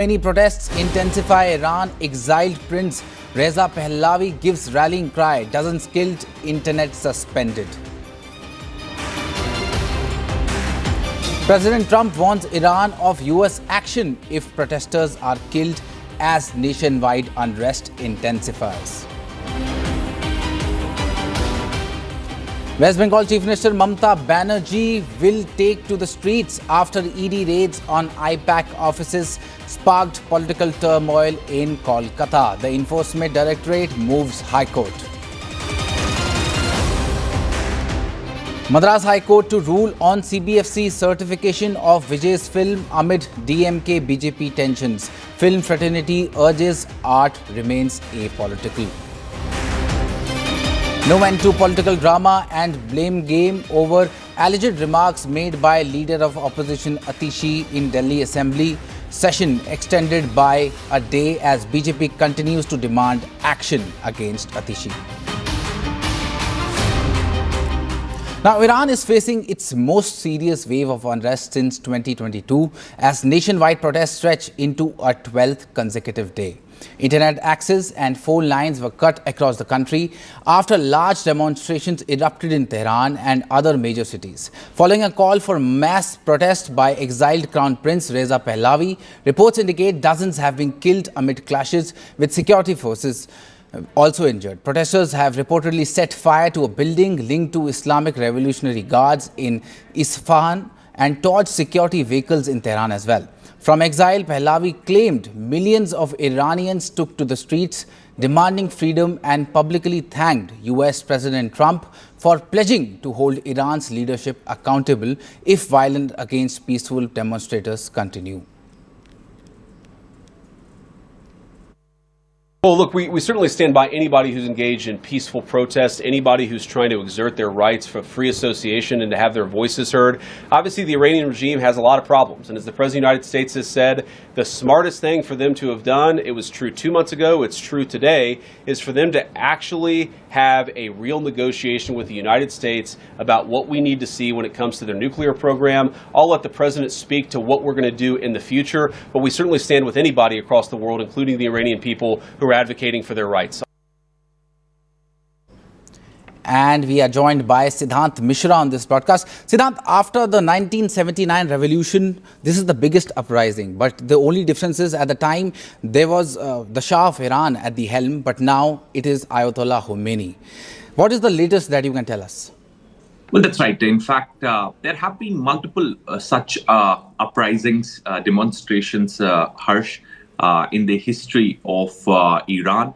Many protests intensify. Iran exiled Prince Reza Pahlavi gives rallying cry. Dozens killed, internet suspended. President Trump warns Iran of US action if protesters are killed as nationwide unrest intensifies. West Bengal Chief Minister Mamata Banerjee will take to the streets after ED raids on IPAC offices sparked political turmoil in Kolkata. The Enforcement Directorate moves High Court. Madras High Court to rule on CBFC certification of Vijay's film amid DMK BJP tensions. Film fraternity urges art remains apolitical. No end to political drama and blame game over alleged remarks made by leader of opposition Atishi in Delhi Assembly. Session extended by a day as BJP continues to demand action against Atishi. Now, Iran is facing its most serious wave of unrest since 2022 as nationwide protests stretch into a 12th consecutive day. Internet access and phone lines were cut across the country after large demonstrations erupted in Tehran and other major cities. Following a call for mass protest by exiled Crown Prince Reza Pahlavi, reports indicate dozens have been killed amid clashes with security forces also injured. Protesters have reportedly set fire to a building linked to Islamic Revolutionary Guards in Isfahan and torched security vehicles in Tehran as well. From exile, Pahlavi claimed millions of Iranians took to the streets demanding freedom and publicly thanked US President Trump for pledging to hold Iran's leadership accountable if violence against peaceful demonstrators continue. Well, look, we certainly stand by anybody who's engaged in peaceful protest, anybody who's trying to exert their rights for free association and to have their voices heard. Obviously, the Iranian regime has a lot of problems. And as the President of the United States has said, the smartest thing for them to have done, it was true 2 months ago, it's true today, is for them to actually have a real negotiation with the United States about what we need to see when it comes to their nuclear program. I'll let the President speak to what we're going to do in the future, but we certainly stand with anybody across the world, including the Iranian people who are advocating for their rights. And we are joined by Siddhant Mishra on this broadcast. Siddhant, after the 1979 revolution, this is the biggest uprising. But the only difference is at the time there was the Shah of Iran at the helm, but now it is Ayatollah Khomeini. What is the latest that you can tell us? Well, that's right. In fact, there have been multiple such uprisings, demonstrations, Harsh, in the history of Iran.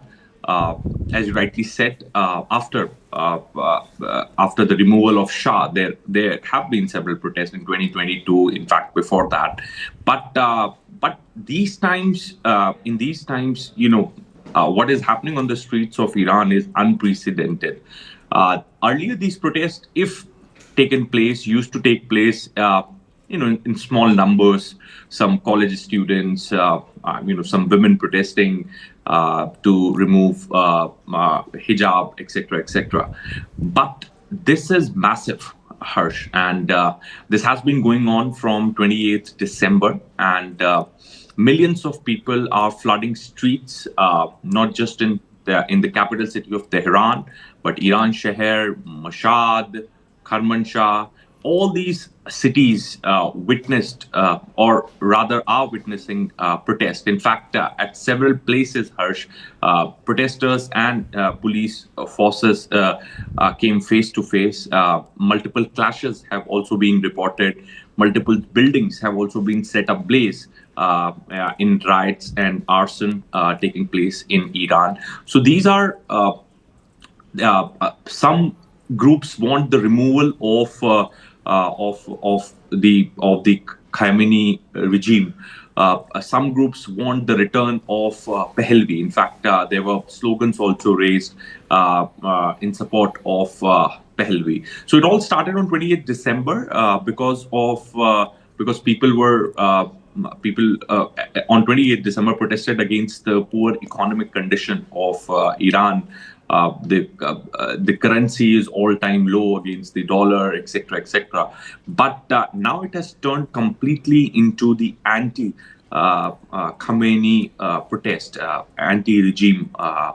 As you rightly said, after the removal of Shah, there have been several protests in 2022. In fact, before that, but these times, in these times, what is happening on the streets of Iran is unprecedented. Earlier, these protests, if taken place, used to take place, in small numbers. Some college students, some women protesting to remove hijab, etc., etc. But this is massive, Harsh, and this has been going on from 28th December, and millions of people are flooding streets, not just in the capital city of Tehran, but Iran Sheher, Mashhad, Kermanshah. All these cities witnessed, or rather are witnessing protest. In fact, at several places, Harsh, protesters and police forces came face to face. Multiple clashes have also been reported. Multiple buildings have also been set ablaze in riots and arson taking place in Iran. So these are some groups want the removal of the Khomeini regime. Some groups want the return of Pahlavi. In fact, there were slogans also raised in support of Pahlavi. So it all started on 28th December because people were on 28th December protested against the poor economic condition of Iran. The currency is all-time low against the dollar, etc., etc. But now it has turned completely into the Khamenei protest, anti-regime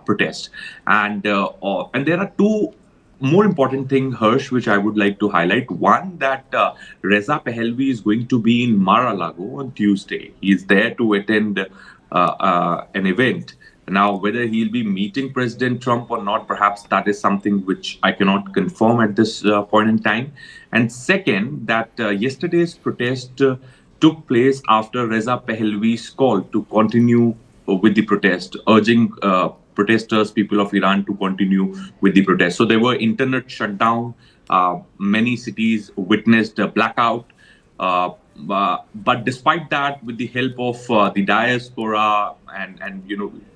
protest, and there are two more important thing, Hirsch, which I would like to highlight. One, that Reza Pahlavi is going to be in Mar-a-Lago on Tuesday. He is there to attend an event. Now, whether he'll be meeting President Trump or not, perhaps that is something which I cannot confirm at this point in time. And second, that yesterday's protest took place after Reza Pahlavi's call to continue with the protest, urging protesters, people of Iran, to continue with the protest. So there were internet shutdown. Many cities witnessed a blackout. But despite that, with the help of the diaspora and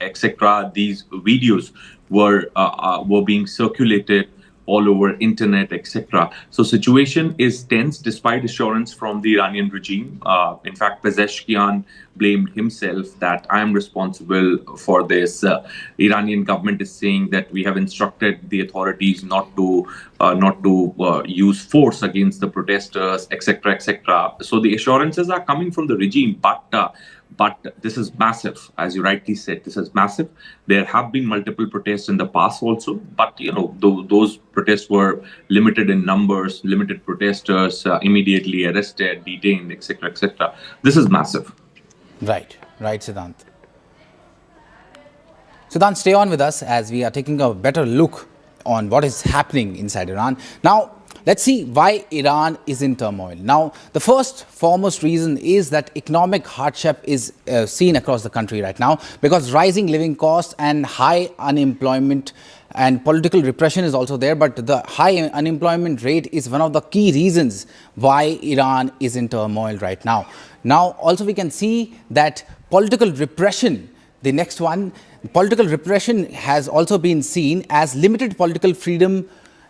etc., these videos were being circulated all over internet, etc. So situation is tense despite assurance from the Iranian regime. In fact, Pezeshkian blamed himself that I am responsible for this. Iranian government is saying that we have instructed the authorities not to use force against the protesters, etc., etc. So the assurances are coming from the regime, but this is massive, as you rightly said. This is massive. There have been multiple protests in the past also, but those protests were limited in numbers, limited protesters immediately arrested, detained, etc., etc. This is massive. Right, Siddhant. Siddhant, stay on with us as we are taking a better look on what is happening inside Iran. Now, let's see why Iran is in turmoil. Now, the first foremost reason is that economic hardship is seen across the country right now, because rising living costs and high unemployment and political repression is also there. But the high unemployment rate is one of the key reasons why Iran is in turmoil right now. Now, also we can see that political repression, the next one, political repression has also been seen as limited political freedom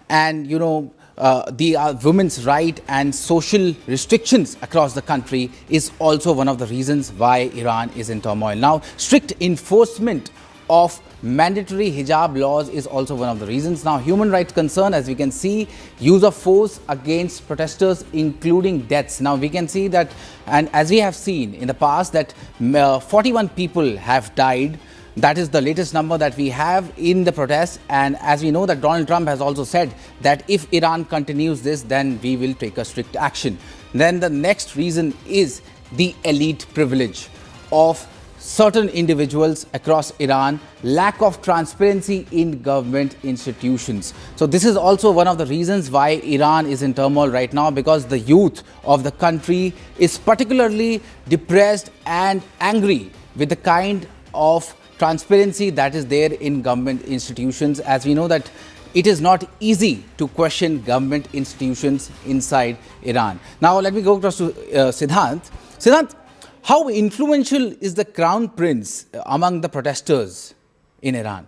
and, the women's right and social restrictions across the country is also one of the reasons why Iran is in turmoil. Now, strict enforcement of mandatory hijab laws is also one of the reasons. Now, human rights concern, as we can see, use of force against protesters, including deaths. Now, we can see that, and as we have seen in the past, that 41 people have died. That is the latest number that we have in the protests. And as we know that Donald Trump has also said that if Iran continues this, then we will take a strict action. Then the next reason is the elite privilege of certain individuals across Iran, lack of transparency in government institutions. So this is also one of the reasons why Iran is in turmoil right now, because the youth of the country is particularly depressed and angry with the kind of transparency that is there in government institutions, as we know that it is not easy to question government institutions inside Iran. Now, let me go across to Siddhant. Siddhant, how influential is the Crown Prince among the protesters in Iran?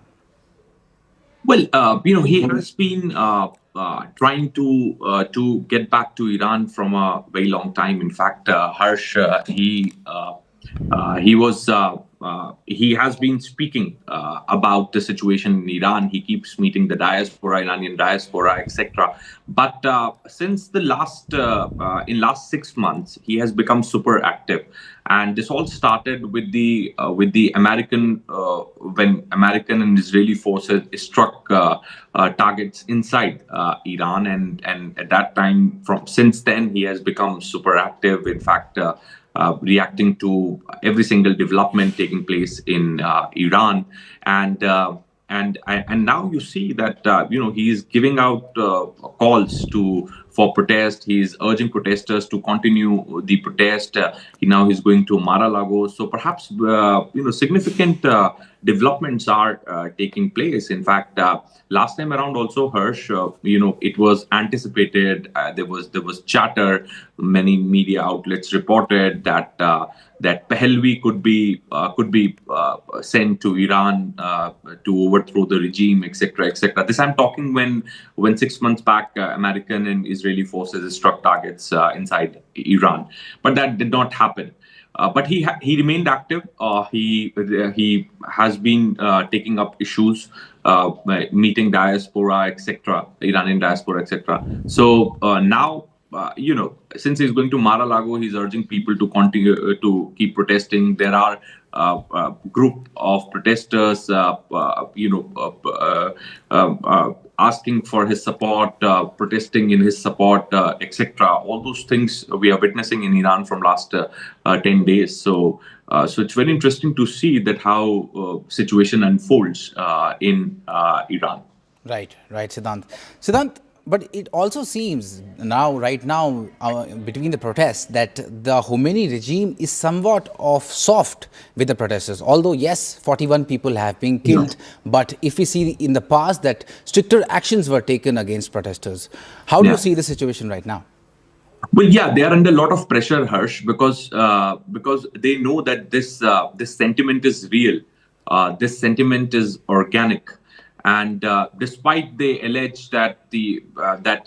Well, he has been trying to get back to Iran from a very long time. In fact, Harsh, he has been speaking about the situation in Iran. He keeps meeting the diaspora, Iranian diaspora, etc. But since the last 6 months, he has become super active, and this all started with the American when American and Israeli forces struck targets inside Iran, and at that time, since then, he has become super active. In fact, reacting to every single development taking place in Iran, and now you see that he is giving out calls for protest. He is urging protesters to continue the protest. He's going to Mar-a-Lago. So perhaps significant developments are taking place. In fact, last time around also, Hirsch, it was anticipated. There was chatter. Many media outlets reported that Pahlavi could be sent to Iran to overthrow the regime, etc., etc. This I'm talking when 6 months back, American and Israeli forces struck targets inside Iran, but that did not happen. But he remained active. He has been taking up issues, meeting diaspora, etc., Iranian diaspora, etc. So now since he's going to Mar-a-Lago, he's urging people to continue to keep protesting. There are group of protesters, asking for his support, protesting in his support, etc. All those things we are witnessing in Iran from last 10 days. So it's very interesting to see that how situation unfolds in Iran. Right, Siddhant. Siddhant, but it also seems now, right now, between the protests, that the Khomeini regime is somewhat of soft with the protesters. Although, yes, 41 people have been killed, but if we see in the past that stricter actions were taken against protesters, how do you see the situation right now? Well, yeah, they are under a lot of pressure, Harsh, because they know that this sentiment is real, this sentiment is organic, and despite they allege that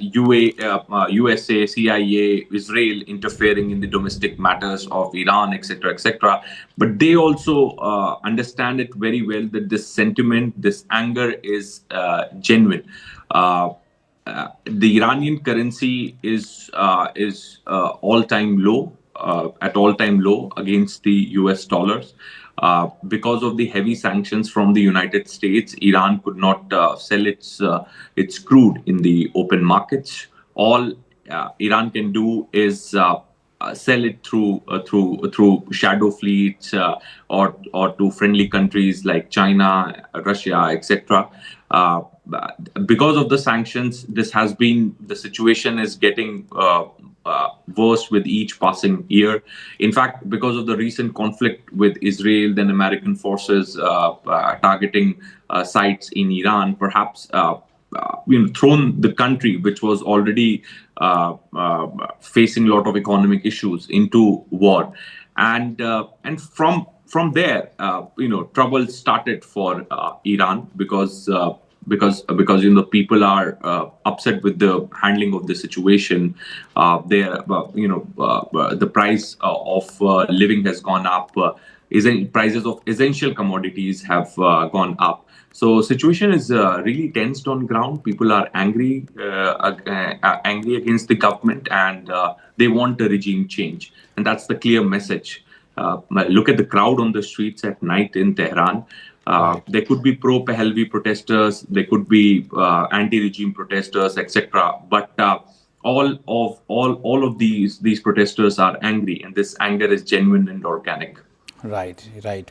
USA, CIA, Israel interfering in the domestic matters of Iran, etc., etc., but they also understand it very well that this sentiment, this anger is genuine. The Iranian currency is all-time low, at all-time low against the US dollars. Because of the heavy sanctions from the United States, Iran could not sell its crude in the open markets. All Iran can do is sell it through shadow fleets, or to friendly countries like China, Russia, etc. Because of the sanctions, the situation is getting worse with each passing year. In fact, because of the recent conflict with Israel, then American forces targeting sites in Iran, perhaps thrown the country, which was already facing a lot of economic issues, into war, and from there, trouble started for Iran, because people are upset with the handling of the situation. The price of living has gone up. Prices of essential commodities have gone up. So situation is really tensed on ground. People are angry against the government, and they want a regime change. And that's the clear message. Look at the crowd on the streets at night in Tehran. There could be pro-Pahlavi protesters, there could be anti-regime protesters, etc. But all of these protesters are angry, and this anger is genuine and organic. Right.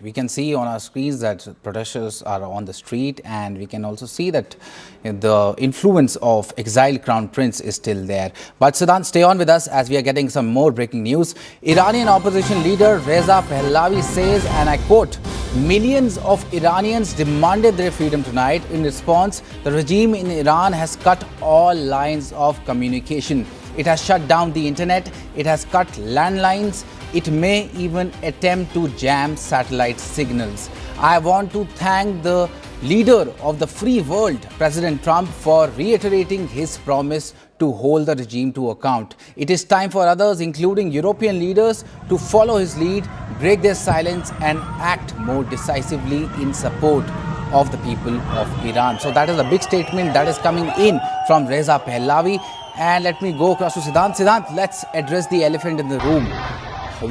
We can see on our screens that protesters are on the street, and we can also see that the influence of exiled Crown Prince is still there. But Siddhant, stay on with us as we are getting some more breaking news. Iranian opposition leader Reza Pahlavi says, and I quote, "Millions of Iranians demanded their freedom tonight. In response, the regime in Iran has cut all lines of communication. It has shut down the internet, it has cut landlines, it may even attempt to jam satellite signals. I want to thank the leader of the free world, President Trump, for reiterating his promise to hold the regime to account. It is time for others, including European leaders, to follow his lead, break their silence and act more decisively in support of the people of Iran." So that is a big statement that is coming in from Reza Pahlavi. And let me go across to Siddhant. Siddhant, let's address the elephant in the room.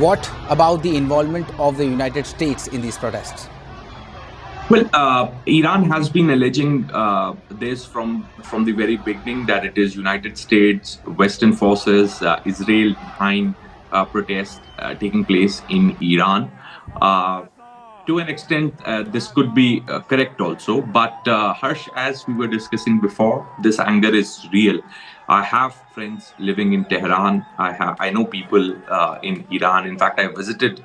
What about the involvement of the United States in these protests? Well, Iran has been alleging this from the very beginning, that it is United States, Western forces, Israel behind protests taking place in Iran. To an extent, this could be correct also. But Harsh, as we were discussing before, this anger is real. I have friends living in Tehran. I know people in Iran. In fact, I visited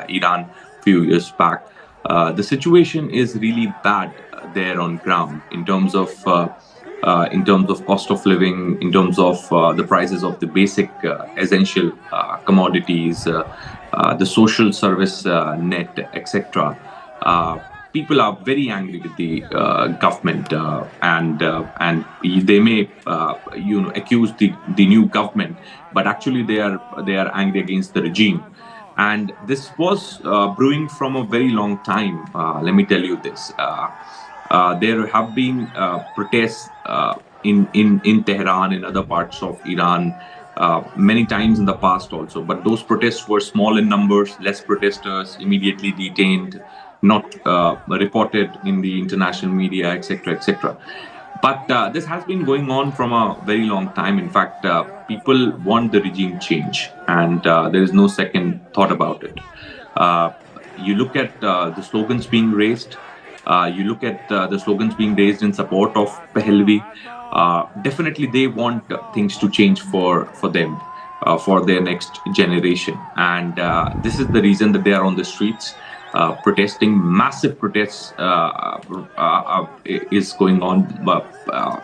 Iran a few years back. The situation is really bad there on ground in terms of cost of living, in terms of the prices of the basic essential commodities, the social service net, etc. People are very angry with the government, and they may accuse the new government, but actually they are angry against the regime. And this was brewing from a very long time. Let me tell you this. There have been protests in Tehran, in other parts of Iran, many times in the past also. But those protests were small in numbers, less protesters, immediately detained, not reported in the international media, etc., etc. But this has been going on from a very long time. In fact, people want the regime change, and there is no second thought about it. You look at the slogans being raised. You look at the slogans being raised in support of Pahlavi. Definitely, they want things to change for them, for their next generation, and this is the reason that they are on the streets. Protesting, massive protests is going on.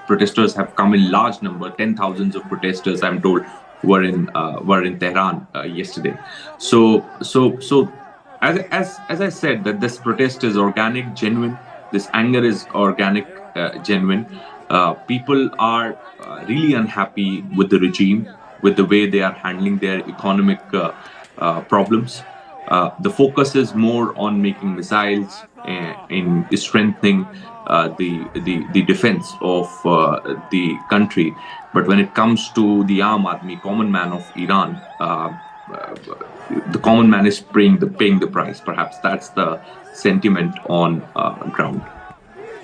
Protesters have come in large number, 10,000s of protesters, I'm told, were in Tehran yesterday. So as I said, that this protest is organic, genuine. This anger is organic, genuine. People are really unhappy with the regime, with the way they are handling their economic problems. The focus is more on making missiles, in strengthening the defense of the country. But when it comes to the Aam Aadmi, common man of Iran, the common man is paying the price. Perhaps that's the sentiment on ground.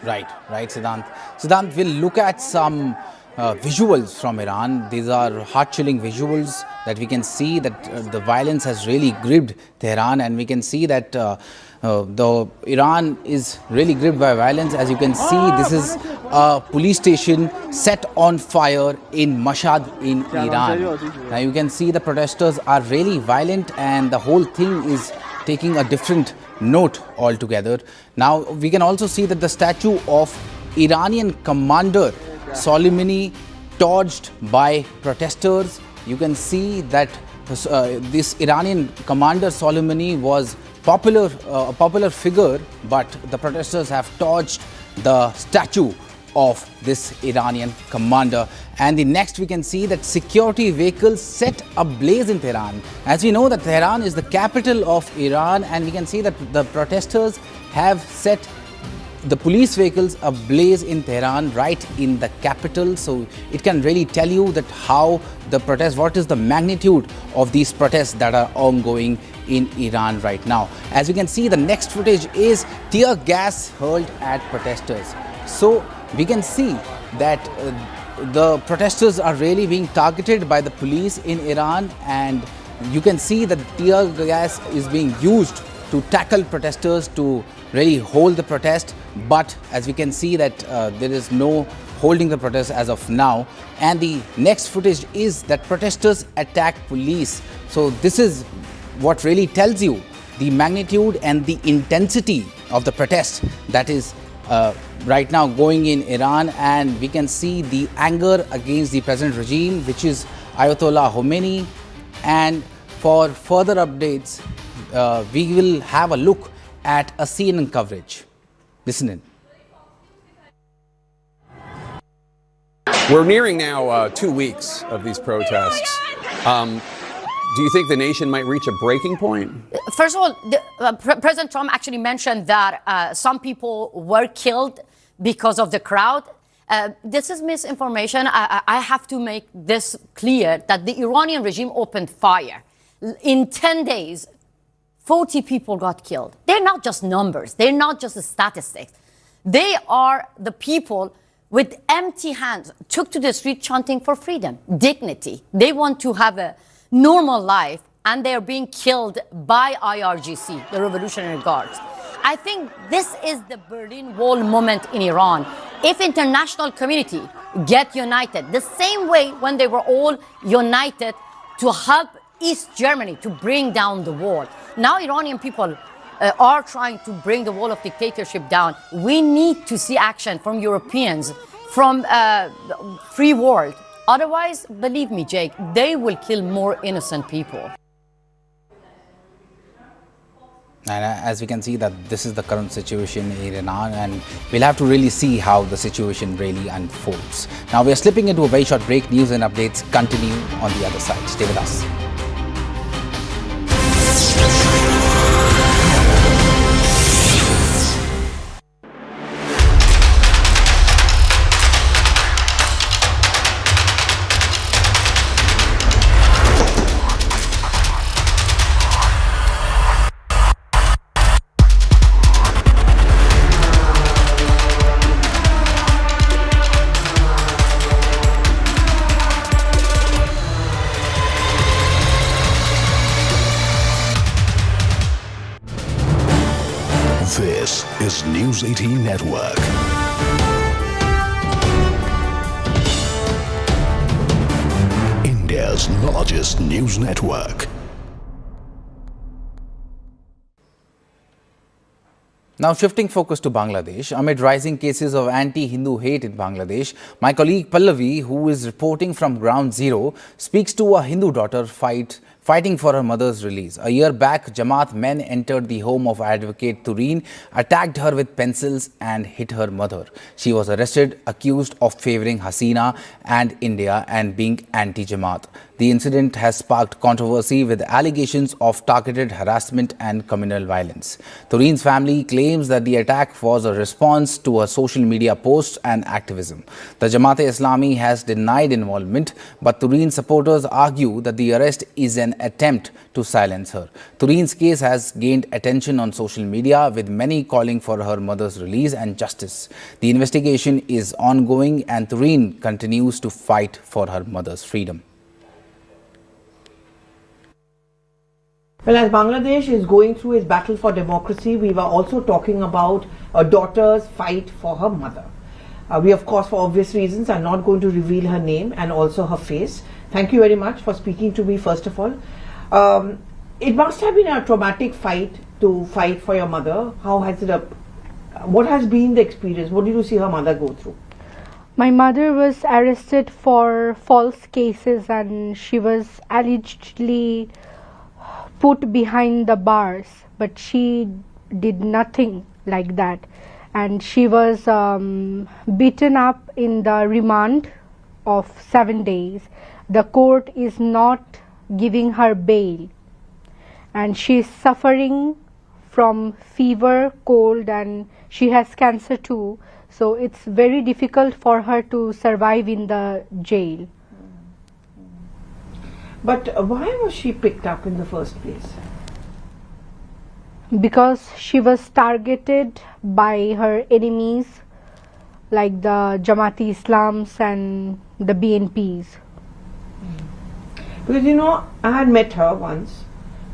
Right, Siddhant. Siddhant, we'll look at some visuals from Iran. These are heart-chilling visuals that we can see that the violence has really gripped Tehran, and we can see that the Iran is really gripped by violence. As you can see, this is a police station set on fire in Mashhad in Iran. Now you can see the protesters are really violent, and the whole thing is taking a different note altogether. Now we can also see that the statue of Iranian commander Soleimani torched by protesters. You can see that this Iranian commander Soleimani was a popular figure, but the protesters have torched the statue of this Iranian commander. And the next we can see that security vehicles set ablaze in Tehran. As we know that Tehran is the capital of Iran, and we can see that the protesters have set the police vehicles ablaze in Tehran, right in the capital. So it can really tell you that how the protest, what is the magnitude of these protests that are ongoing in Iran right now. As you can see, the next footage is tear gas hurled at protesters. So we can see that the protesters are really being targeted by the police in Iran, and you can see that tear gas is being used to tackle protesters, to really hold the protest. But as we can see that there is no holding the protest as of now. And the next footage is that protesters attack police. So this is what really tells you the magnitude and the intensity of the protest that is right now going in Iran. And we can see the anger against the present regime, which is Ayatollah Khomeini. And for further updates, we will have a look at a CNN coverage. Listen in. We're nearing now 2 weeks of these protests. Do you think the nation might reach a breaking point? First of all, President Trump actually mentioned that some people were killed because of the crowd. This is misinformation. I have to make this clear that the Iranian regime opened fire. In 10 days, 40 people got killed. They're not just numbers. They're not just statistics. They are the people with empty hands took to the street chanting for freedom, dignity. They want to have a normal life, and they're being killed by IRGC, the Revolutionary Guards. I think this is the Berlin Wall moment in Iran. If international community get united, the same way when they were all united to help East Germany to bring down the wall. Now Iranian people are trying to bring the wall of dictatorship down. We need to see action from Europeans, from free world. Otherwise, believe me, Jake, they will kill more innocent people. And as we can see that this is the current situation in Iran, and we'll have to really see how the situation really unfolds. Now we are slipping into a very short break. News and updates continue on the other side. Stay with us. This is News 18 Network. India's largest news network. Now shifting focus to Bangladesh, amid rising cases of anti-Hindu hate in Bangladesh, my colleague Pallavi, who is reporting from Ground Zero, speaks to a Hindu daughter fighting for her mother's release. A year back, Jamaat men entered the home of advocate Tureen, attacked her with pencils and hit her mother. She was arrested, accused of favouring Hasina and India and being anti-Jamaat. The incident has sparked controversy with allegations of targeted harassment and communal violence. Tureen's family claims that the attack was a response to her social media posts and activism. The Jamaat-e-Islami has denied involvement, but Tureen's supporters argue that the arrest is an attempt to silence her. Tureen's case has gained attention on social media, with many calling for her mother's release and justice. The investigation is ongoing and Tureen continues to fight for her mother's freedom. Well, as Bangladesh is going through its battle for democracy, we were also talking about a daughter's fight for her mother. We, of course, for obvious reasons, are not going to reveal her name and also her face. Thank you very much for speaking to me, first of all. It must have been a traumatic fight to fight for your mother. How has it, what has been the experience? What did you see her mother go through? My mother was arrested for false cases and she was allegedly put behind the bars, but she did nothing like that, and she was beaten up in the remand of 7 days. The court is not giving her bail and she is suffering from fever, cold, and she has cancer too, so it's very difficult for her to survive in the jail. But why was she picked up in the first place? Because she was targeted by her enemies like the Jamaat-e-Islams and the BNPs. Because you know, I had met her once,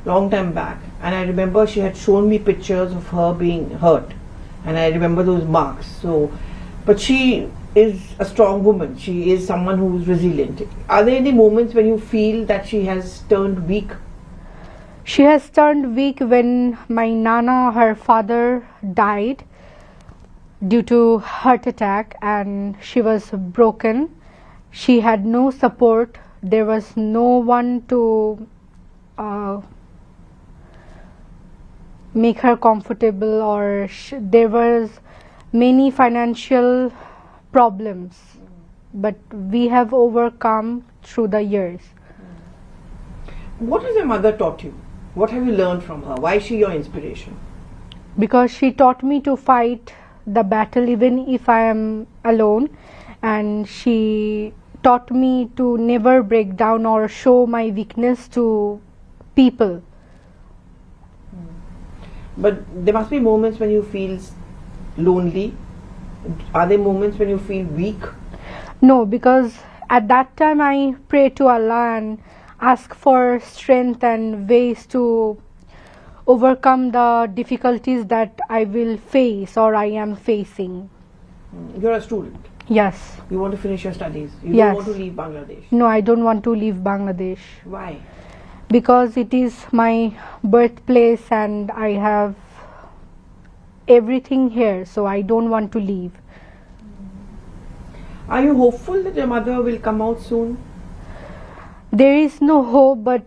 long time back, and I remember she had shown me pictures of her being hurt, and I remember those marks. So, but she is a strong woman. She is someone who is resilient. Are there any moments when you feel that she has turned weak? She has turned weak when my Nana, her father, died due to heart attack and she was broken. She had no support. There was no one to make her comfortable, or there was many financial problems, but we have overcome through the years. What has your mother taught you? What have you learned from her? Why is she your inspiration? Because she taught me to fight the battle even if I am alone, and she taught me to never break down or show my weakness to people. But there must be moments when you feel lonely. Are there moments when you feel weak? No, because at that time I pray to Allah and ask for strength and ways to overcome the difficulties that I will face or I am facing. You're a student. Yes. You want to finish your studies. You Yes. don't want to leave Bangladesh. No, I don't want to leave Bangladesh. Why? Because it is my birthplace and I have everything here, so I don't want to leave. Are you hopeful that your mother will come out soon? There is no hope, but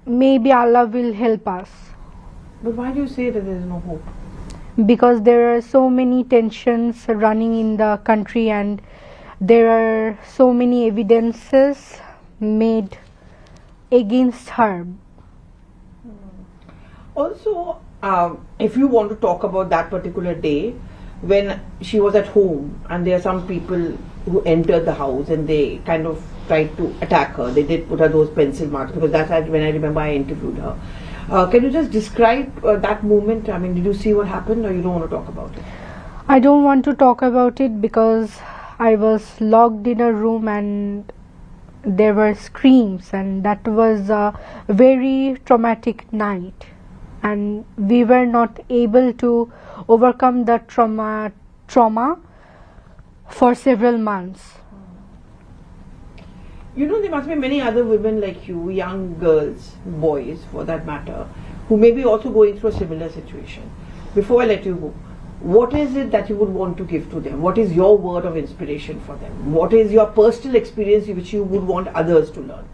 maybe Allah will help us. But why do you say that there is no hope? Because there are so many tensions running in the country and there are so many evidences made against her. Also, if you want to talk about that particular day when she was at home and there are some people who entered the house and they kind of tried to attack her. They did put her those pencil marks, because that's when I remember I interviewed her. Can you just describe that moment? I mean, did you see what happened, or you don't want to talk about it? I don't want to talk about it because I was locked in a room and there were screams, and that was a very traumatic night. and we were not able to overcome the trauma for several months. You know, there must be many other women like you, young girls, boys for that matter, who may be also going through a similar situation. Before I let you go, what is it that you would want to give to them? What is your word of inspiration for them? What is your personal experience which you would want others to learn?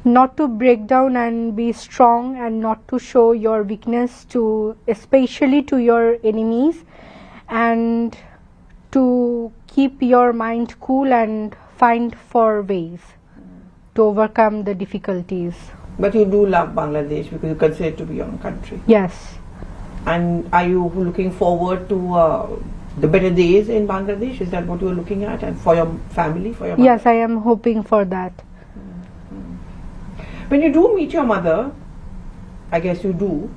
Not to break down and be strong, and not to show your weakness to, especially to your enemies, and to keep your mind cool and find for ways to overcome the difficulties. But you do love Bangladesh because you consider it to be your own country. Yes. And are you looking forward to the better days in Bangladesh? Is that what you're looking at? And for your family, for your mother? Yes, I am hoping for that. When you do meet your mother, I guess you do,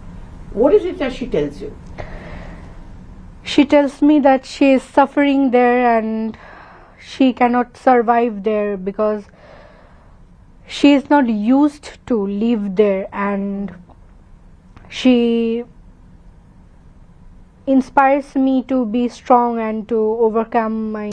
what is it that she tells you? She tells me that she is suffering there and she cannot survive there because she is not used to live there, and she inspires me to be strong and to overcome my...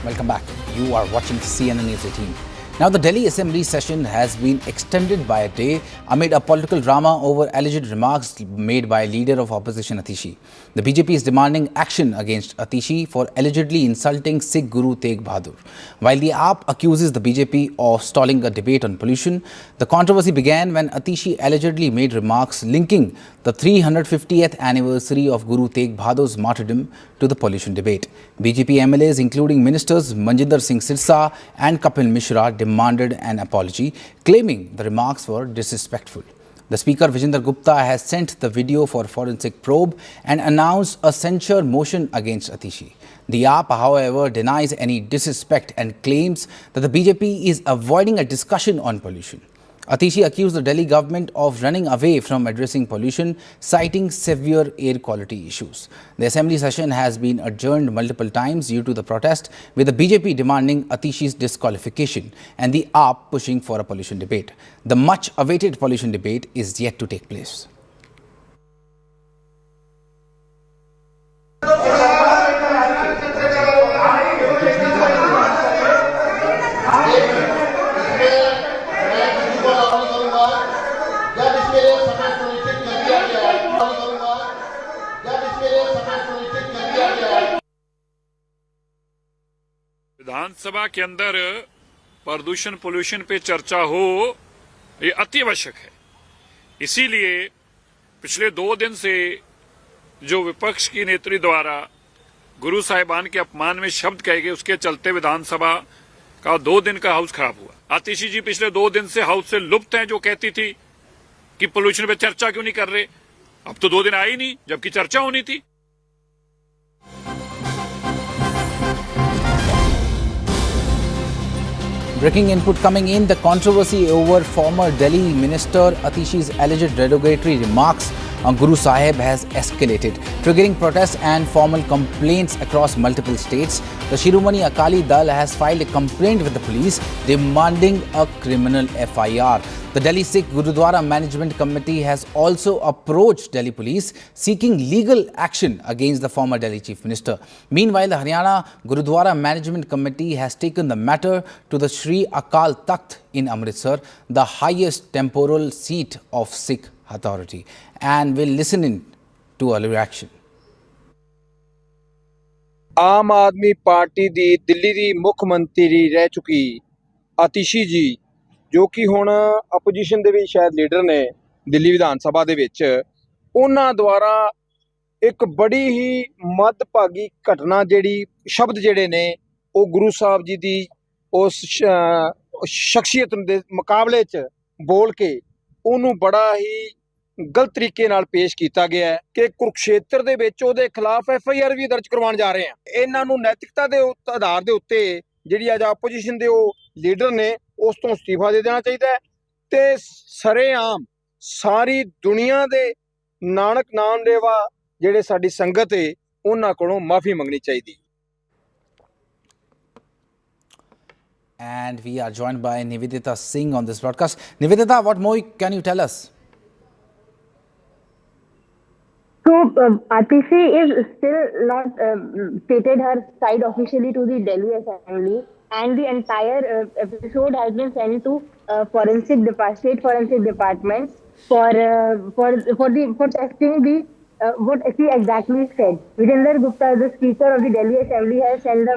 Welcome back. You are watching CNN News 18. Now, the Delhi Assembly session has been extended by a day amid a political drama over alleged remarks made by leader of opposition Atishi. The BJP is demanding action against Atishi for allegedly insulting Sikh Guru Tegh Bahadur. While the AAP accuses the BJP of stalling a debate on pollution, the controversy began when Atishi allegedly made remarks linking the 350th anniversary of Guru Tegh Bahadur's martyrdom to the pollution debate. BJP MLAs, including ministers Manjinder Singh Sirsa and Kapil Mishra, demanded an apology, claiming the remarks were disrespectful. The Speaker Vijender Gupta has sent the video for forensic probe and announced a censure motion against Atishi. The AAP, however, denies any disrespect and claims that the BJP is avoiding a discussion on pollution. Atishi accused the Delhi government of running away from addressing pollution, citing severe air quality issues. The assembly session has been adjourned multiple times due to the protest, with the BJP demanding Atishi's disqualification and the AAP pushing for a pollution debate. The much-awaited pollution debate is yet to take place. विधानसभा के अंदर प्रदूषण pollution पे चर्चा हो, ये अति आवश्यक है। इसीलिए पिछले 2 दिन से जो विपक्ष की नेत्री द्वारा गुरु साहिबान के अपमान में शब्द कहे गए, उसके चलते विधानसभा का 2 दिन का हाउस खराब हुआ। आतिशी जी पिछले 2 दिन से हाउस से लुप्त हैं, जो कहती थी कि पोल्यूशन पे चर्चा क्यों नहीं कर रहे। अब तो 2 दिन आई नहीं, जबकि चर्चा होनी थी। Breaking input coming in, the controversy over former Delhi Minister Atishi's alleged derogatory remarks on Guru Sahib has escalated, triggering protests and formal complaints across multiple states. The Shiromani Akali Dal has filed a complaint with the police demanding a criminal FIR. The Delhi Sikh Gurudwara Management Committee has also approached Delhi Police seeking legal action against the former Delhi Chief Minister. Meanwhile, the Haryana Gurudwara Management Committee has taken the matter to the Sri Akal Takht in Amritsar, the highest temporal seat of Sikh authority. And we'll listen in to a reaction. आम आदमी party ਦੀ ਦਿੱਲੀ ਦੀ ਮੁੱਖ ਮੰਤਰੀ ਰਹਿ ਚੁੱਕੀ ਆਤਿਸ਼ੀ ਜੀ, ਜੋ ਕਿ ਹੁਣ ਆਪੋਜੀਸ਼ਨ ਦੇ ਵੀ ਸ਼ਾਇਦ ਲੀਡਰ ਨੇ ਦਿੱਲੀ ਵਿਧਾਨ ਸਭਾ ਦੇ ਵਿੱਚ, ਉਹਨਾਂ ਦੁਆਰਾ ਇੱਕ ਬੜੀ ਹੀ ਮੱਦਭਾਗੀ ਘਟਨਾ ਜਿਹੜੀ ਸ਼ਬਦ ਜਿਹੜੇ ਨੇ ਉਹ ਗੁਰੂ ਸਾਹਿਬ ਜੀ ਦੀ ਉਸ ਸ਼ਖਸੀਅਤ ਦੇ ਮੁਕਾਬਲੇ 'ਚ ਬੋਲ ਕੇ ਉਹਨੂੰ ਬੜਾ ਹੀ ਗਲਤ ਤਰੀਕੇ ਨਾਲ ਪੇਸ਼ ਕੀਤਾ ਗਿਆ ਹੈ ਕਿ ਕੁਰੂਕਸ਼ੇਤਰ ਦੇ ਵਿੱਚ ਉਹਦੇ ਖਿਲਾਫ FIR ਵੀ ਦਰਜ ਕਰਵਾਉਣ ਜਾ ਰਹੇ ਆ। ਇਹਨਾਂ ਨੂੰ ਨੈਤਿਕਤਾ ਦੇ ਆਧਾਰ ਦੇ ਉੱਤੇ ਜਿਹੜੀ ਅੱਜ ਆਪੋਜੀਸ਼ਨ ਦੇ ਉਹ ਲੀਡਰ ਨੇ ਉਸ ਤੋਂ ਅਸਤੀਫਾ ਦੇ ਦੇਣਾ ਚਾਹੀਦਾ ਹੈ ਤੇ ਸਰੇਆਮ ਸਾਰੀ ਦੁਨੀਆ ਦੇ ਨਾਨਕ ਨਾਮ ਲੇਵਾ ਜਿਹੜੇ ਸਾਡੀ ਸੰਗਤ ਹੈ ਉਹਨਾਂ ਕੋਲੋਂ ਮਾਫੀ ਮੰਗਣੀ ਚਾਹੀਦੀ। And we are joined by Nivedita Singh on this broadcast. Nivedita, what more can you tell us? So, Atishi is still not stated her side officially to the Delhi Assembly, and the entire episode has been sent to state forensic department for testing the what she exactly said. Vijender Gupta, the Speaker of the Delhi Assembly, has sent the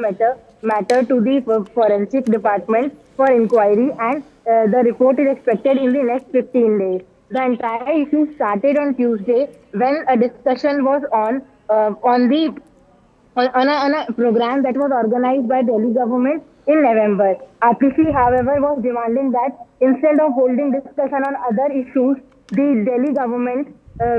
matter to the forensic department for inquiry, and the report is expected in the next 15 days. The entire issue started on Tuesday when a discussion was on a program that was organized by Delhi government in November. Atishi, however, was demanding that instead of holding discussion on other issues, the Delhi government,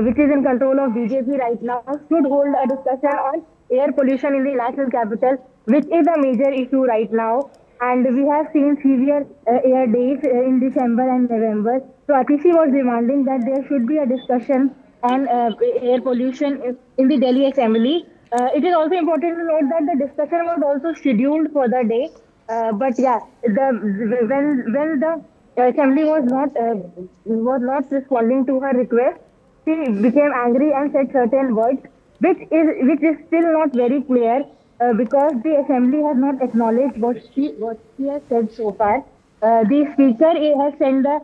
which is in control of BJP right now, should hold a discussion on air pollution in the national capital, which is a major issue right now. And we have seen severe air days in December and November. So Atishi was demanding that there should be a discussion on air pollution in the Delhi Assembly. It is also important to note that the discussion was also scheduled for the day. But yeah, when the Assembly was not responding to her request, she became angry and said certain words, which is still not very clear. Because the Assembly has not acknowledged what she has said so far. The Speaker has sent the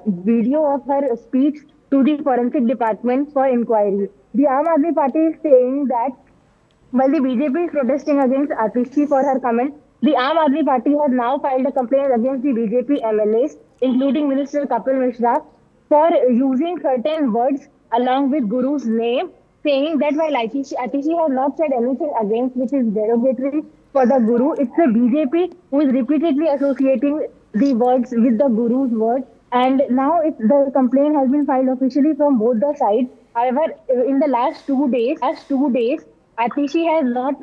video of her speech to the forensic department for inquiry. The Aam Aadmi Party is saying that while the BJP is protesting against Atishi for her comment, the Aam Aadmi Party has now filed a complaint against the BJP MLAs, including Minister Kapil Mishra, for using certain words along with Guru's name, saying that while Atishi has not said anything against which is derogatory for the Guru, it's the BJP who is repeatedly associating the words with the Guru's words. And now the complaint has been filed officially from both the sides. However, in the last 2 days, Atishi has not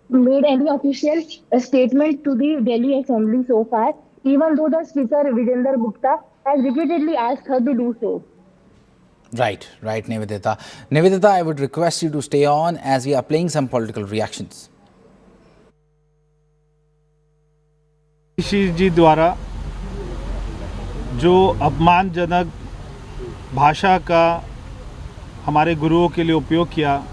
made any official statement to the Delhi Assembly so far, even though the Speaker Vijender Gupta has repeatedly asked her to do so. Right, Nivedita. Nivedita, I would request you to stay on as we are playing some political reactions. ऋषि जी द्वारा जो अपमानजनक भाषा का हमारे गुरुओं के लिए उपयोग किया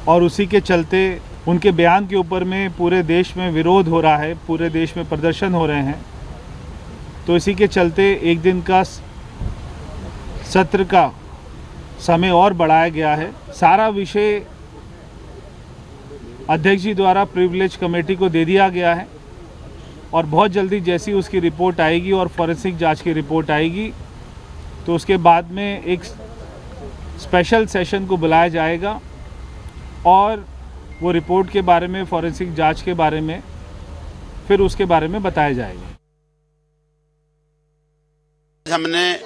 और उसी के चलते उनके बयान के ऊपर में पूरे देश में विरोध हो रहा है, पूरे देश में प्रदर्शन हो रहे हैं, तो इसी के चलते एक दिन का सत्र का समय और बढ़ाया गया है। सारा विषय अध्यक्ष जी द्वारा प्रिविलेज कमेटी को दे दिया गया है और बहुत जल्दी जैसी उसकी रिपोर्ट आएगी और फॉरेंसिक जांच की रिपोर्ट आएगी तो उसके बाद में एक स्पेशल सेशन को बुलाया जाएगा और वो रिपोर्ट के बारे में, फॉरेंसिक जांच के बारे में फिर उसके बारे में बताया जाएगा। हमने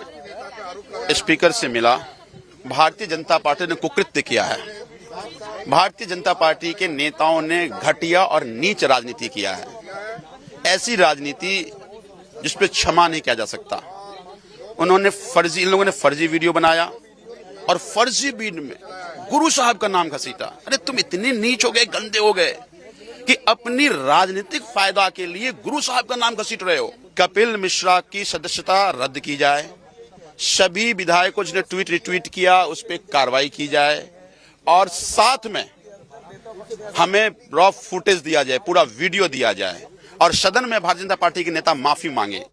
स्पीकर से मिला, भारतीय जनता पार्टी ने कुकृत्य किया है। भारतीय जनता पार्टी के नेताओं ने घटिया और नीच राजनीति किया है, ऐसी राजनीति जिस पे क्षमा नहीं किया जा सकता। इन लोगों ने फर्जी वीडियो बनाया और फर्जी वीडियो में गुरु साहब का नाम घसीटा। अरे तुम इतने नीच हो गए, गंदे हो गए कि अपनी राजनीतिक फायदा के लिए गुरु साहब का नाम घसीट रहे हो। कपिल मिश्रा की सदस्यता रद्द की जाए, सभी विधायकों जिन्हें ट्वीट रिट्वीट किया उस पर कार्रवाई की जाए और साथ में हमें रॉ फुटेज दिया जाए, पूरा वीडियो दिया जाए और सदन में भारतीय जनता पार्टी के नेता माफी मांगे।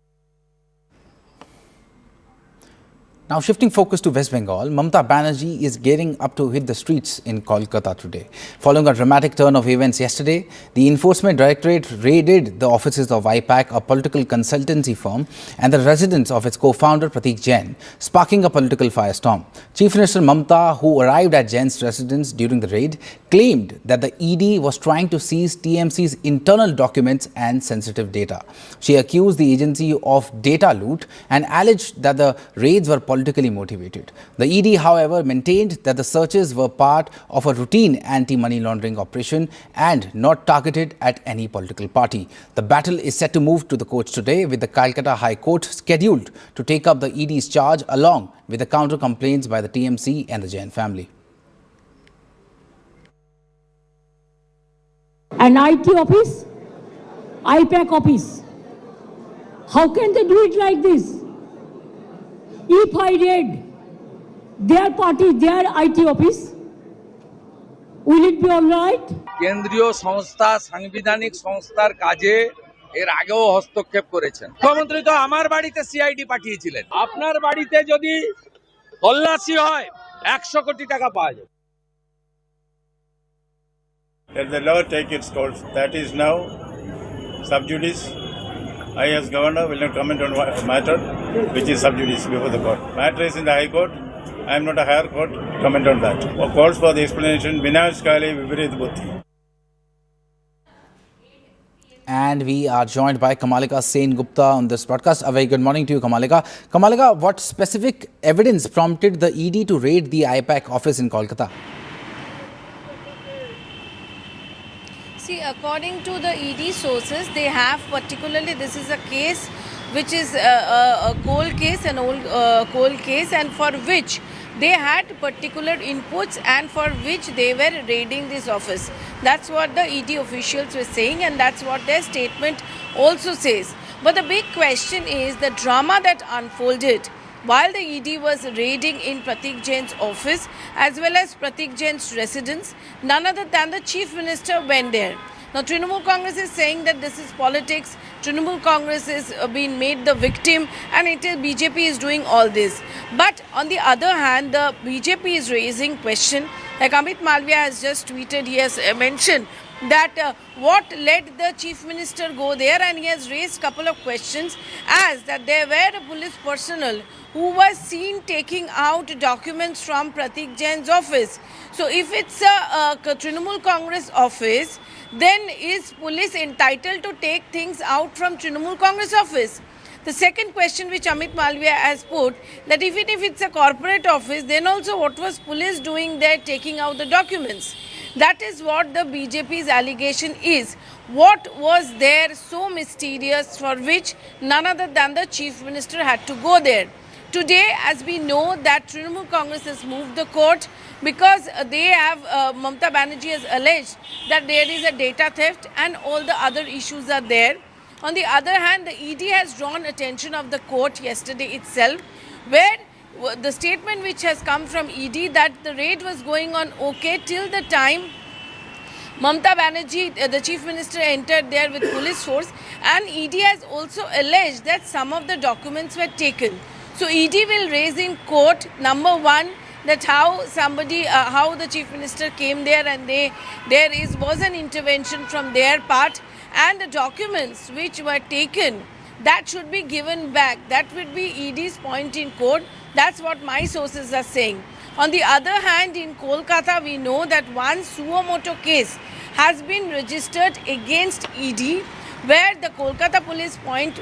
Now shifting focus to West Bengal, Mamata Banerjee is gearing up to hit the streets in Kolkata today. Following a dramatic turn of events yesterday, the Enforcement Directorate raided the offices of IPAC, a political consultancy firm, and the residence of its co-founder Pratik Jain, sparking a political firestorm. Chief Minister Mamata, who arrived at Jain's residence during the raid, claimed that the ED was trying to seize TMC's internal documents and sensitive data. She accused the agency of data loot and alleged that the raids were politically motivated. The ED, however, maintained that the searches were part of a routine anti-money laundering operation and not targeted at any political party. The battle is set to move to the courts today, with the Kolkata High Court scheduled to take up the ED's charge along with the counter complaints by the TMC and the Jain family. An IT office IPAC office. How can they do it like this? If I raid their party, their IT office, will it be all right? কেন্দ্রীয় সংস্থা সাংবিধানিক সংস্থার কাজে এর আগেও হস্তক্ষেপ করেছেন। মুখ্যমন্ত্রী তো আমার বাড়িতে সিআইডি পাঠিয়েছিলেন। আপনার বাড়িতে যদি তল্লাশি হয় 100 কোটি টাকা পাওয়া যাবে। Let the law take its course. That is now sub judice. I, as governor, will not comment on matter which is sub judice before the court. Matter is in the High Court. I am not a higher court to comment on that. Or calls for the explanation. Vinash Kali Viparit Buddhi. And we are joined by Kamalika Sen Gupta on this broadcast. A very good morning to you, Kamalika. Kamalika, what specific evidence prompted the ED to raid the IPAC office in Kolkata? See, according to the ED sources, they have particularly, this is a case which is a cold case, an old cold case, and for which they had particular inputs and for which they were raiding this office. That's what the ED officials were saying, and that's what their statement also says. But the big question is the drama that unfolded while the ED was raiding in Pratik Jain's office as well as Pratik Jain's residence. None other than the Chief Minister went there. Now, Trinamool Congress is saying that this is politics. Trinamool Congress is being made the victim, and it is BJP is doing all this. But on the other hand, the BJP is raising question. Like Amit Malviya has just tweeted, he has mentioned that what led the Chief Minister go there, and he has raised couple of questions as that there were police personnel who was seen taking out documents from Pratik Jain's office. So if it's a Trinamool Congress office, then is police entitled to take things out from Trinamool Congress office? The second question which Amit Malviya has put, that even if it's a corporate office, then also what was police doing there taking out the documents? That is what the BJP's allegation is. What was there so mysterious for which none other than the Chief Minister had to go there? Today, as we know that Trinamool Congress has moved the court because they have, Mamata Banerjee has alleged that there is a data theft and all the other issues are there. On the other hand, the ED has drawn attention of the court yesterday itself, where the statement which has come from ED that the raid was going on okay till the time Mamata Banerjee, the Chief Minister, entered there with police force, and ED has also alleged that some of the documents were taken. So ED will raise in court, number one, that how somebody, how the Chief Minister came there and was an intervention from their part, and the documents which were taken, that should be given back. That would be ED's point in court. That's what my sources are saying. On the other hand, in Kolkata, we know that one suo motu case has been registered against ED, where the Kolkata police point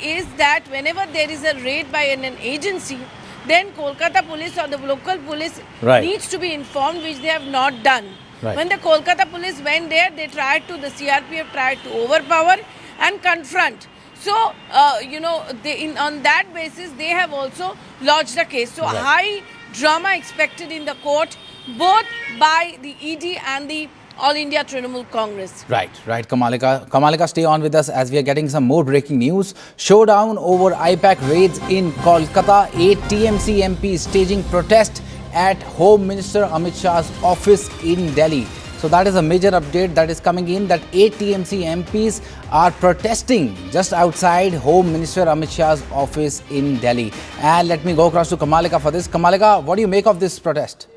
is that whenever there is a raid by an agency, then Kolkata police or the local police needs to be informed, which they have not done. When the Kolkata police went there, the CRPF tried to overpower and confront. So, on that basis, they have also lodged a case. So, high drama expected in the court, both by the ED and the All India Trinamool Congress. Right, Kamalika. Kamalika, stay on with us as we are getting some more breaking news. Showdown over IPAC raids in Kolkata. 8 TMC MPs staging protest at Home Minister Amit Shah's office in Delhi. So that is a major update that is coming in, that 8 TMC MPs are protesting just outside Home Minister Amit Shah's office in Delhi. And let me go across to Kamalika for this. Kamalika, what do you make of this protest?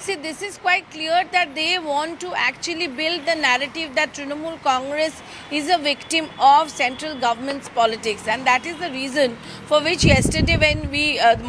See, this is quite clear that they want to actually build the narrative that Trinamool Congress is a victim of central government's politics, and that is the reason for which yesterday when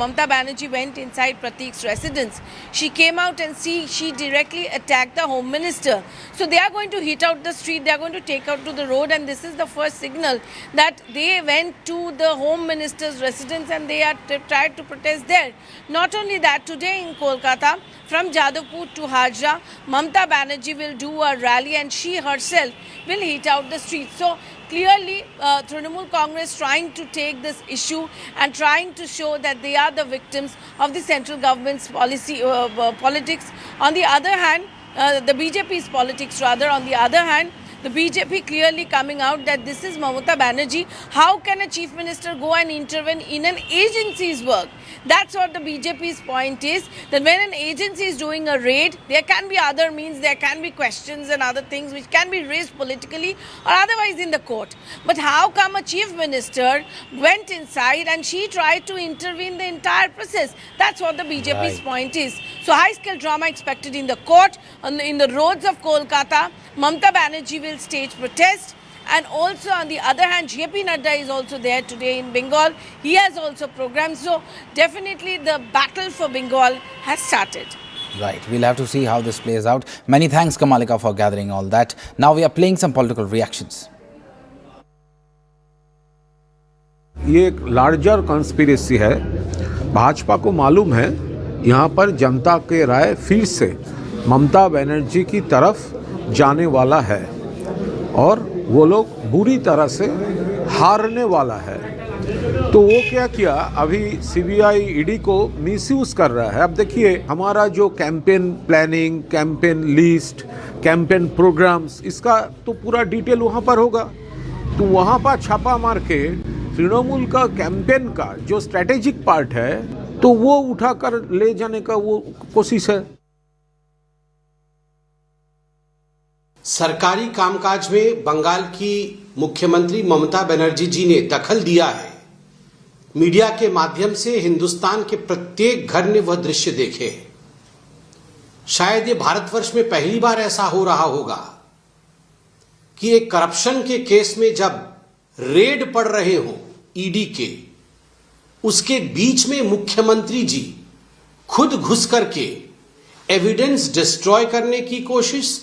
Mamata Banerjee went inside Pratik's residence, she came out and she directly attacked the Home Minister. So they are going to hit out the street, they are going to take out to the road, and this is the first signal that they went to the Home Minister's residence and they are tried to protest there. Not only that, today in Kolkata, from Jadavpur to Hajra, Mamata Banerjee will do a rally and she herself will hit out the streets. So clearly, Trinamool Congress trying to take this issue and trying to show that they are the victims of the central government's politics. On the other hand, the BJP's politics rather. On the other hand, the BJP clearly coming out that this is Mamata Banerjee. How can a chief minister go and intervene in an agency's work? That's what the BJP's point is, that when an agency is doing a raid, there can be other means, there can be questions and other things which can be raised politically or otherwise in the court. But how come a chief minister went inside and she tried to intervene the entire process? That's what the BJP's point is. So high-scale drama expected in the court, in the roads of Kolkata. Mamata Banerjee will stage protest, and also on the other hand, JP Nadda is also there today in Bengal. He has also programmed. So definitely the battle for Bengal has started. Right, we'll have to see how this plays out. Many thanks, Kamalika, for gathering all that. Now we are playing some political reactions. ये एक larger conspiracy है। भाजपा को मालूम है यहाँ पर जनता के राय फिर से ममता बनर्जी की तरफ जाने वाला है और वो लोग बुरी तरह से हारने वाला है। तो वो क्या किया, अभी सीबीआई ईडी को मिसयूज कर रहा है। अब देखिए, हमारा जो campaign planning, campaign list, campaign programs, इसका तो पूरा डिटेल वहाँ पर होगा। तो वहाँ पर छापा मार के तृणमूल का कैंपेन का जो स्ट्रेटेजिक पार्ट है तो वो उठाकर ले जाने का वो कोशिश है। सरकारी कामकाज में बंगाल की मुख्यमंत्री ममता बनर्जी जी ने दखल दिया है। मीडिया के माध्यम से हिंदुस्तान के प्रत्येक घर ने वह दृश्य देखे हैं। शायद ये भारतवर्ष में पहली बार ऐसा हो रहा होगा कि एक करप्शन के केस में जब रेड पड़ रहे हों ईडी के, उसके बीच में मुख्यमंत्री जी खुद घुस करके एविडेंस डिस्ट्रॉय करने की कोशिश,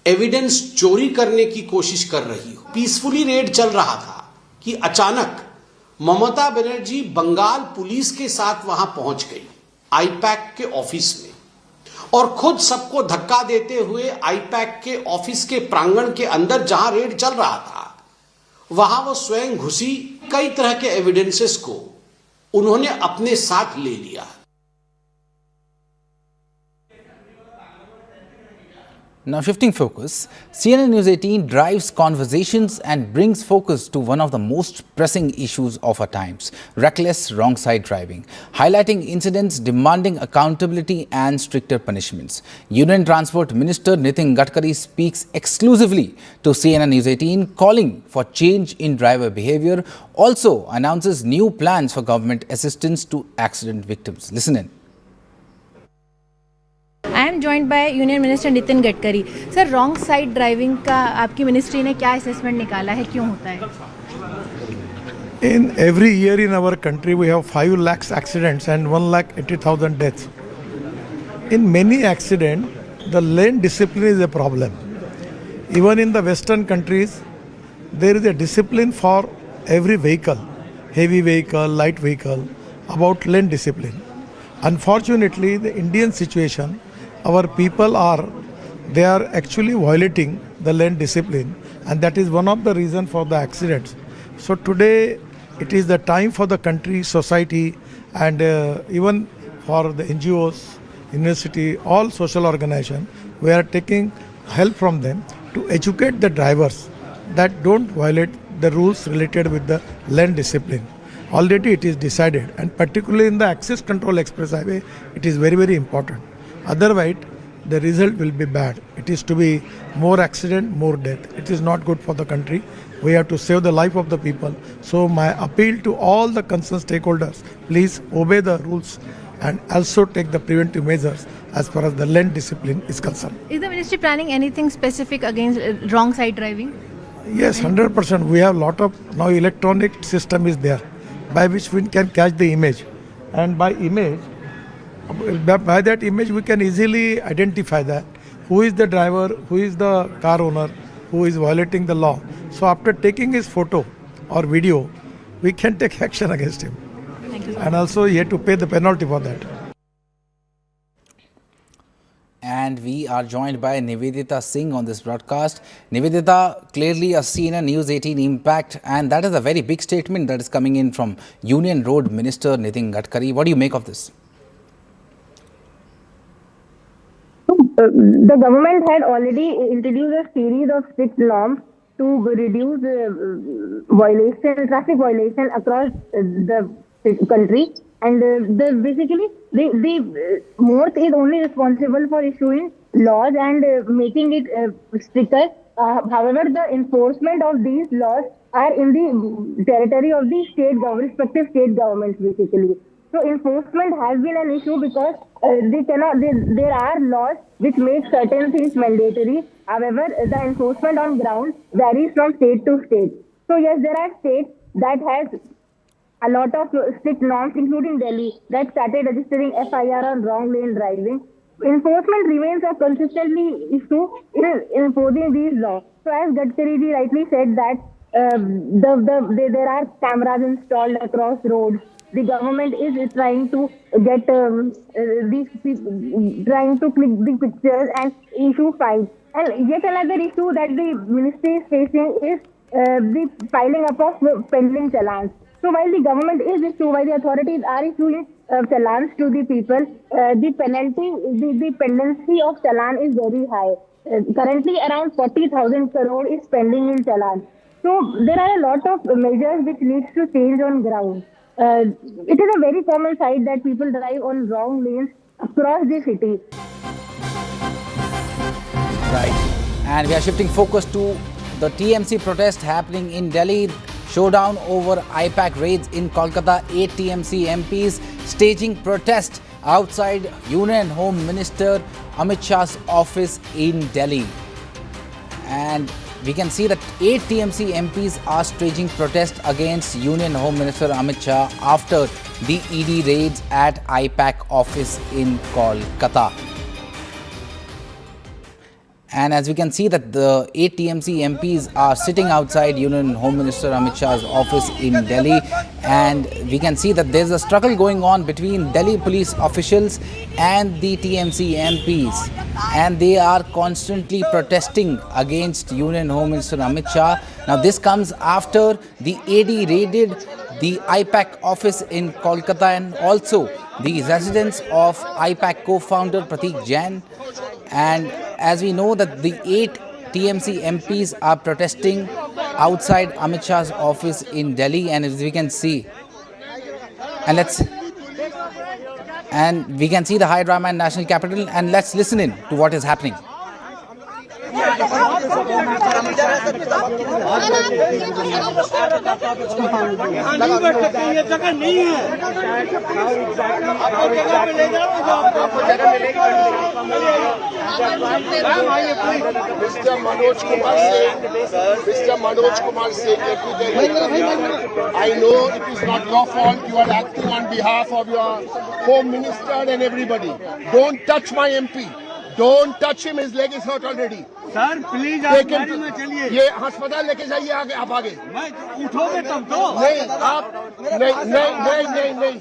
एविडेंस चोरी करने की कोशिश कर रही हो। पीसफुली रेड चल रहा था कि अचानक ममता बनर्जी बंगाल पुलिस के साथ वहां पहुंच गई आईपैक के ऑफिस में, और खुद सबको धक्का देते हुए आईपैक के ऑफिस के प्रांगण के अंदर जहां रेड चल रहा था वहां वो स्वयं घुसी। कई तरह के एविडेंसेस को उन्होंने अपने साथ ले लिया। Now shifting focus, CNN News 18 drives conversations and brings focus to one of the most pressing issues of our times, reckless wrong side driving, highlighting incidents demanding accountability and stricter punishments. Union Transport Minister Nitin Gadkari speaks exclusively to CNN News 18, calling for change in driver behavior, also announces new plans for government assistance to accident victims. Listen in. I am joined by Union Minister Nitin Gadkari. Sir, wrong side driving का आपकी ministry ने क्या assessment निकाला है, क्यों होता है? In every year in our country we have 5 lakhs accidents and 1,80,000 deaths. In many accidents the lane discipline is a problem. Even in the western countries there is a discipline for every vehicle, heavy vehicle, light vehicle, about lane discipline. Unfortunately, the Indian situation, our people are actually violating the lane discipline, and that is one of the reasons for the accidents. So today it is the time for the country, society, and even for the NGOs, university, all social organizations, we are taking help from them to educate the drivers that don't violate the rules related with the lane discipline. Already it is decided, and particularly in the access control express highway, it is very, very important. Otherwise, the result will be bad. It is to be more accident, more death. It is not good for the country. We have to save the life of the people. So my appeal to all the concerned stakeholders, please obey the rules and also take the preventive measures as far as the lane discipline is concerned. Is the ministry planning anything specific against wrong side driving? Yes, 100%. We have lot of now electronic system is there by which we can catch the image, and by that image we can easily identify that who is the driver, who is the car owner, who is violating the law. So after taking his photo or video, we can take action against him. Thank you, sir. And also he had to pay the penalty for that. And we are joined by Nivedita Singh on this broadcast. Nivedita, clearly a CNN News 18 impact, and that is a very big statement that is coming in from Union Road Minister Nitin Gadkari. What do you make of this? the government had already introduced a series of strict norms to reduce traffic violation across the country. And basically, the MORTH is only responsible for issuing laws and making it stricter. However, the enforcement of these laws are in the territory of the respective state governments, basically. So enforcement has been an issue because there are laws which make certain things mandatory. However, the enforcement on ground varies from state to state. So yes, there are states that has a lot of strict norms, including Delhi, that started registering FIR on wrong lane driving. Enforcement remains a consistently issue in imposing these laws. So as Gadkari ji rightly said that there are cameras installed across roads. The government is trying to get trying to click the pictures and issue fines. And yet another issue that the ministry is facing is the piling up of pending challans. So while the government is issuing, while the authorities are issuing challans to the people, the penalty, the pendency of challan is very high. Currently, around 40,000 crore is pending in challan. So there are a lot of measures which needs to change on ground. It is a very common sight that people drive on wrong lanes across the city. Right. And we are shifting focus to the TMC protest happening in Delhi. Showdown over IPAC raids in Kolkata. 8 TMC MPs staging protest outside Union Home Minister Amit Shah's office in Delhi. And we can see that 8 TMC MPs are staging protest against Union Home Minister Amit Shah after the ED raids at IPAC office in Kolkata. And as we can see that the 8 TMC MPs are sitting outside Union Home Minister Amit Shah's office in Delhi, and we can see that there's a struggle going on between Delhi police officials and the TMC MPs, and they are constantly protesting against Union Home Minister Amit Shah. Now this comes after the AD raided the IPAC office in Kolkata and also the residence of IPAC co-founder Pratik Jain. And as we know that the 8 TMC MPs are protesting outside Amit Shah's office in Delhi, and as we can see, and we can see the high drama in National Capital, and let's listen in to what is happening. Mr. Manoj Kumar Singh, I know it is not your fault. You are acting on behalf of your Home Minister and everybody. Don't touch my MP. Don't touch him. His leg is hurt already. Sir please आप गाड़ी में चलिए। ये अस्पताल लेके जाइए आगे आप आगे। मैं उठोगे तब तो। नहीं आप नहीं नहीं नहीं नहीं नहीं।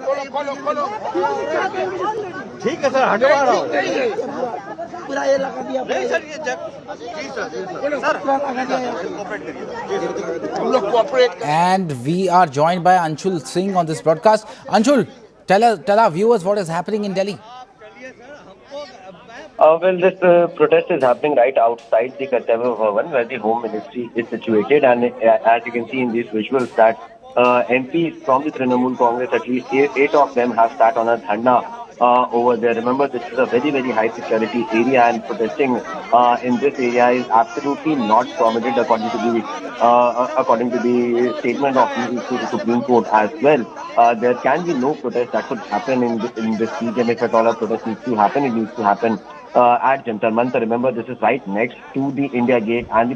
खोलो खोलो खोलो। ठीक है सर हटवा रहा हूँ। पूरा ये लगा दिया। नहीं सर ये जी सर हम लोग cooperate. And we are joined by Anshul Singh on this broadcast. Anshul, tell our viewers what is happening in Delhi. Well, this protest is happening right outside the Kartavya Bhavan, where the Home Ministry is situated, and as you can see in these visuals, that MPs from the Trinamool Congress, at least 8 of them, have sat on a dharna over there. Remember, this is a very, very high security area, and protesting in this area is absolutely not permitted according to the statement of the Supreme Court as well. There can be no protest that could happen in this region. If at all a protest needs to happen, it needs to happen at Jantar Mantar. Remember, this is right next to the India Gate and the